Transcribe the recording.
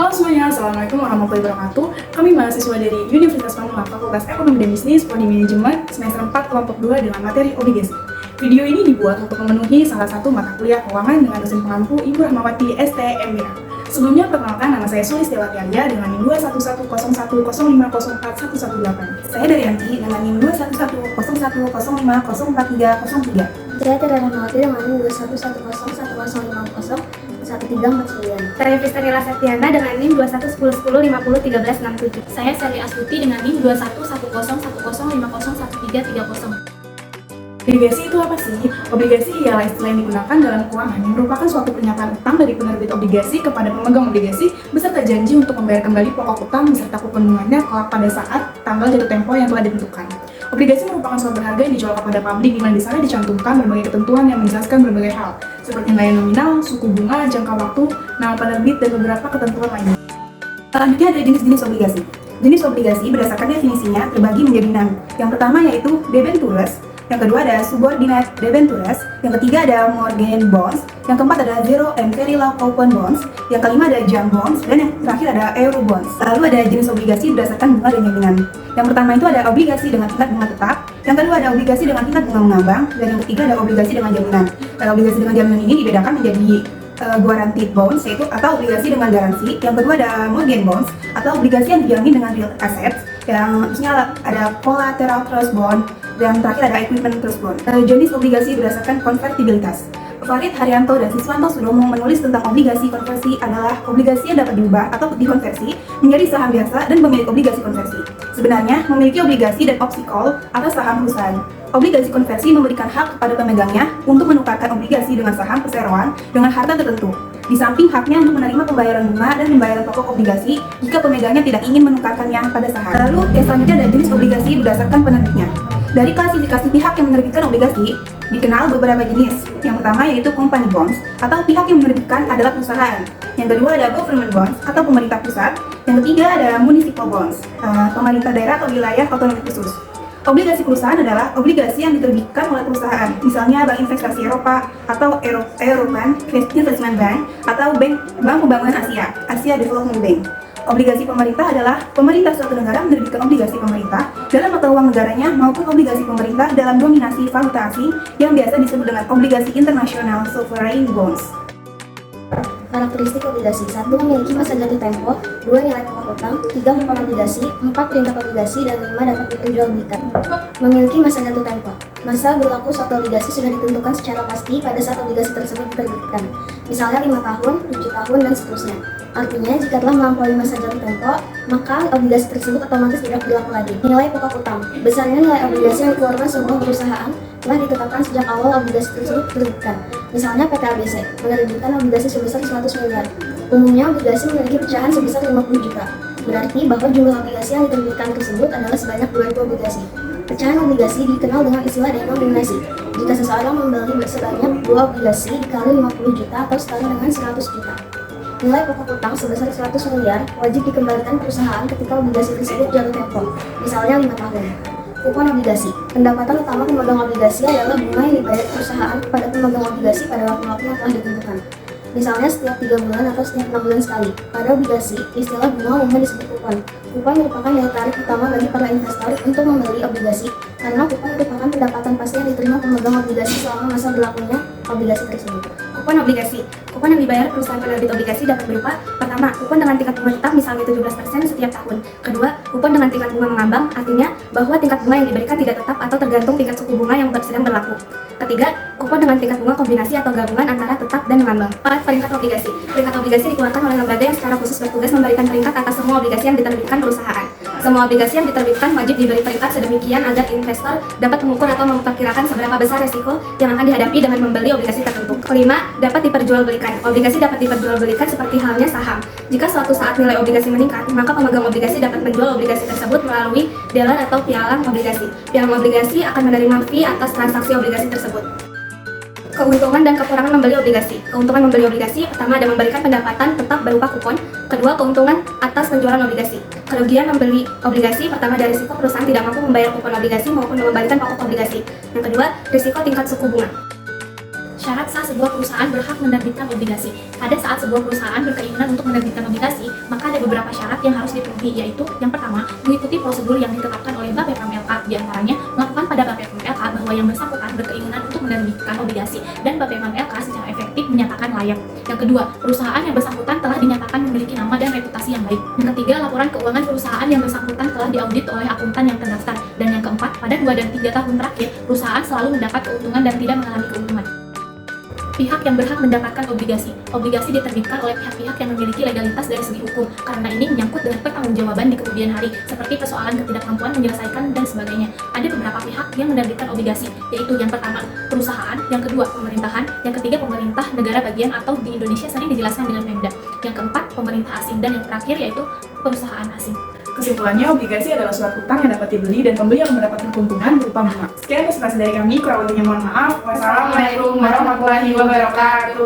Halo semuanya, Assalamualaikum warahmatullahi wabarakatuh. Kami mahasiswa dari Universitas Pamulang, Fakultas Ekonomi dan Bisnis, Prodi Manajemen, semester 4, kelompok 2 dengan materi obligasi. Video ini dibuat untuk memenuhi salah satu mata kuliah keuangan dengan dosen pengampu Ibu Rahmawati STMBA. Sebelumnya, perkenalkan, nama saya Sulistiawati Alia dengan NIM 2110105041118. Saya dari Anti dengan NIM 2110105043043. Saya Tera Rahmawati dengan NIM 2110105401349. Saya Fistanila Septiana dengan NIM 211010501367. Saya Sally Astuti dengan NIM 211010501330. Obligasi itu apa sih? Obligasi ialah istilah yang digunakan dalam keuangan yang merupakan suatu pernyataan utang dari penerbit obligasi kepada pemegang obligasi beserta janji untuk membayar kembali pokok utang beserta kupon bunganya kelak pada saat tanggal jatuh tempo yang telah ditentukan. Obligasi merupakan suatu berharga yang dijual kepada publik di mana di sana dicantumkan berbagai ketentuan yang menjelaskan berbagai hal seperti nilai nominal, suku bunga, jangka waktu, nama penerbit, dan beberapa ketentuan lainnya. Selanjutnya ada jenis-jenis obligasi. Jenis obligasi berdasarkan definisinya terbagi menjadi 6. Yang pertama yaitu debentures, yang kedua ada subordinate debentures, yang ketiga ada mortgage bonds, yang keempat ada zero and very low coupon bonds, yang kelima ada jump bonds, dan yang terakhir ada euro bonds. Lalu ada jenis obligasi berdasarkan bunga dan jaminan. Yang pertama itu ada obligasi dengan tingkat bunga tetap, yang kedua ada obligasi dengan tingkat bunga mengambang, dan yang ketiga ada obligasi dengan jaminan. Obligasi dengan jaminan ini dibedakan menjadi guaranteed bonds, yaitu atau obligasi dengan garansi. Yang kedua ada mortgage bonds atau obligasi yang dijamin dengan real assets, yang maksudnya ada collateral trust bond, dan terakhir ada equipment trust bond. Jenis obligasi berdasarkan konvertibilitas. Farid Haryanto dan Siswanto Sudomo menulis tentang obligasi konversi adalah obligasi yang dapat diubah atau dikonversi menjadi saham biasa dan pemilik obligasi konversi. Sebenarnya, memiliki obligasi dan opsi call atau saham perusahaan. Obligasi konversi memberikan hak kepada pemegangnya untuk menukarkan obligasi dengan saham perseroan dengan harta tertentu. Di samping haknya untuk menerima pembayaran bunga dan pembayaran pokok obligasi jika pemegangnya tidak ingin menukarkannya pada saham. Lalu, selanjutnya ada jenis obligasi berdasarkan penerbitnya. Dari klasifikasi pihak yang menerbitkan obligasi, dikenal beberapa jenis. Yang pertama yaitu company bonds, atau pihak yang menerbitkan adalah perusahaan. Yang kedua ada government bonds, atau pemerintah pusat. Yang ketiga ada municipal bonds, pemerintah daerah atau wilayah otonomi khusus. Obligasi perusahaan adalah obligasi yang diterbitkan oleh perusahaan, misalnya Bank Investasi Eropa, atau European Investment Bank, atau Bank Pembangunan Asia, Asia Development Bank. Obligasi pemerintah adalah pemerintah suatu negara menerbitkan obligasi pemerintah dalam mata uang negaranya maupun obligasi pemerintah dalam dominasi valuta asing yang biasa disebut dengan obligasi internasional sovereign bonds. Karakteristik obligasi: 1. Memiliki masa jatuh tempo, 2. Nilai pokok utang, 3. Kupon obligasi, 4. Perintah obligasi, dan 5. Dapat diperjualbelikan. Memiliki masa jatuh tempo. Masa berlaku suatu obligasi sudah ditentukan secara pasti pada saat obligasi tersebut diterbitkan, misalnya 5 tahun, 7 tahun, dan seterusnya. Artinya, jika telah melampaui masa jatuh tempo, maka obligasi tersebut otomatis tidak berlaku lagi. Nilai pokok utang. Besarnya nilai obligasi yang dikeluarkan sebuah perusahaan telah ditetapkan sejak awal obligasi tersebut diterbitkan. Misalnya PT ABC menerbitkan obligasi sebesar 100 miliar. Umumnya obligasi memiliki pecahan sebesar 50 juta. Berarti bahwa jumlah obligasi yang diterbitkan tersebut adalah sebanyak 2000 obligasi. Pecahan obligasi dikenal dengan istilah denominasi. Jika seseorang membeli sebanyak 2 obligasi dikali 50 juta atau setara dengan 100 juta. Nilai pokok utang sebesar 100 miliar wajib dikembalikan perusahaan ketika obligasi tersebut jatuh tempo, misalnya 5 tahun. Kupon obligasi. Pendapatan utama pemegang obligasi adalah bunga yang dibayar perusahaan kepada pemegang obligasi pada waktu-waktu yang telah ditentukan. Misalnya setiap 3 bulan atau setiap 6 bulan sekali. Pada obligasi, istilah bunga umumnya disebut kupon. Kupon merupakan daya tarik utama bagi para investor untuk membeli obligasi karena kupon merupakan pendapatan pasti yang diterima pemegang obligasi selama masa berlakunya obligasi tersebut. Kupon obligasi. Kupon yang dibayar perusahaan penerbit obligasi dapat berupa: pertama, kupon dengan tingkat bunga tetap misalnya 17% setiap tahun. Kedua, kupon dengan tingkat bunga mengambang, artinya bahwa tingkat bunga yang diberikan tidak tetap atau tergantung tingkat suku bunga yang sedang berlaku. Ketiga, kupon dengan tingkat bunga kombinasi atau gabungan antara tetap dan mengambang. 4. Peringkat obligasi. Peringkat obligasi dikeluarkan oleh lembaga yang secara khusus bertugas memberikan peringkat atas semua obligasi yang diterbitkan perusahaan. Semua obligasi yang diterbitkan wajib diberi peringkat sedemikian agar investor dapat mengukur atau memperkirakan seberapa besar resiko yang akan dihadapi dengan membeli obligasi tertentu. Kelima, dapat diperjualbelikan. Obligasi dapat diperjualbelikan seperti halnya saham. Jika suatu saat nilai obligasi meningkat, maka pemegang obligasi dapat menjual obligasi tersebut melalui dealer atau pialang obligasi. Pialang obligasi akan menerima fee atas transaksi obligasi tersebut. Keuntungan dan kekurangan membeli obligasi. Keuntungan membeli obligasi: pertama, ada memberikan pendapatan tetap berupa kupon. Kedua, keuntungan atas penjualan obligasi. Kerugian membeli obligasi: pertama, ada risiko perusahaan tidak mampu membayar kupon obligasi maupun mengembalikan pokok obligasi. Yang kedua, risiko tingkat suku bunga. Syarat sah sebuah perusahaan berhak menerbitkan obligasi. Pada saat sebuah perusahaan berkeinginan untuk menerbitkan obligasi, maka ada beberapa syarat yang harus dipenuhi, yaitu yang pertama, mengikuti prosedur yang ditetapkan oleh BAPEPM-LK, di antaranya melakukan pada BAPEPM-LK bahwa yang bersangkutan berkeinginan untuk menerbitkan obligasi dan BAPEPM-LK secara efektif menyatakan layak. Yang kedua, perusahaan yang bersangkutan telah dinyatakan memiliki nama dan reputasi yang baik. Yang ketiga, laporan keuangan perusahaan yang bersangkutan telah diaudit oleh akuntan yang terdaftar. Dan yang keempat, pada 2 dan 3 tahun terakhir, perusahaan selalu mendapat keuntungan dan tidak mengalami keuntungan. Pihak yang berhak mendapatkan obligasi. Obligasi diterbitkan oleh pihak-pihak yang memiliki legalitas dari segi hukum, karena ini menyangkut dengan pertanggungjawaban di kemudian hari, seperti persoalan ketidakmampuan menyelesaikan dan sebagainya. Ada beberapa pihak yang menerbitkan obligasi, yaitu yang pertama, perusahaan, yang kedua, pemerintahan, yang ketiga, pemerintah negara bagian atau di Indonesia sering dijelaskan dengan Pemda, yang keempat, pemerintah asing, dan yang terakhir yaitu perusahaan asing. Kesimpulannya, obligasi adalah suatu utang yang dapat dibeli dan pembeli akan mendapatkan keuntungan berupa bunga. Sekian presentasi dari kami, kurang lebihnya mohon maaf. Wassalamualaikum warahmatullahi wabarakatuh.